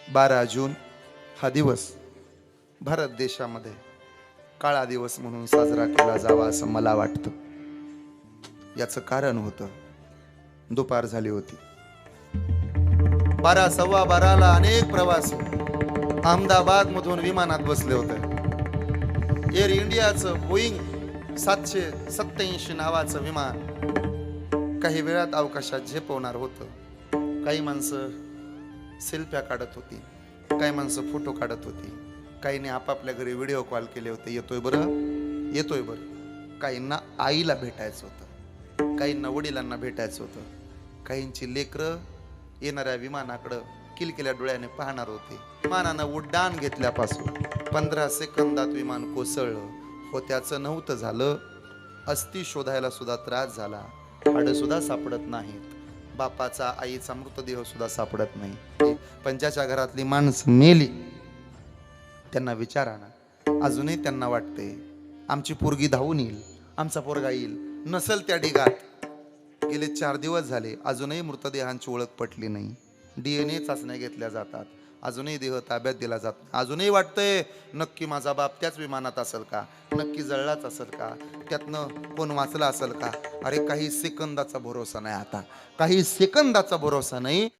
12 जून हा दिवस भारत देशामध्ये काळा दिवस म्हणून साजरा केला जावा असं मला वाटतं. याचं कारण होतं, दुपार झाली होती. 12 सव्वा 12ला अनेक प्रवासी अहमदाबाद मधून विमानात बसले होते. एअर इंडियाचं बोईंग 787 नावाचं विमान काही वेळात अवकाशात झेपवणार होतं. काही माणसं सेल्फ्या काढत होती, काही माणसं फोटो काढत होती, काहींनी आपापल्या घरी व्हिडिओ कॉल केले होते, येतोय बरं येतोय बरं. काहींना आईला भेटायचं होतं, काहींना वडिलांना भेटायचं होतं, काहींची लेकरं येणाऱ्या विमानाकडं किलकिल्या डोळ्याने पाहणार होते. विमानानं उड्डाण घेतल्यापासून 15 सेकंदात विमान कोसळलं. होत्याचं नव्हतं झालं. अस्थि शोधायला सुद्धा त्रास झाला. हाडं सुद्धा सापडत नाहीत. बापाचा आईचा मृतदेह सुद्धा सापडत नाही. पंचाच्या घरातली माणसं मेली. त्यांना विचारा ना, अजूनही त्यांना वाटते आमची पोरगी धावून येईल, आमचा पोरगा येईल. नसल त्या ढिगात. गेले 4 दिवस झाले, अजूनही मृतदेहांची ओळख पटली नाही. DNA चाचण्या घेतल्या जातात, अजूनही देह ताब्यात दिला जात. अजूनही वाटतंय नक्की माझा बाप त्याच विमानात असेल का, नक्की जळलाच असेल का, त्यातनं कोण वाचला असेल का. अरे काही सेकंदाचा भरोसा नाही, आता काही सेकंदाचा भरोसा नाही.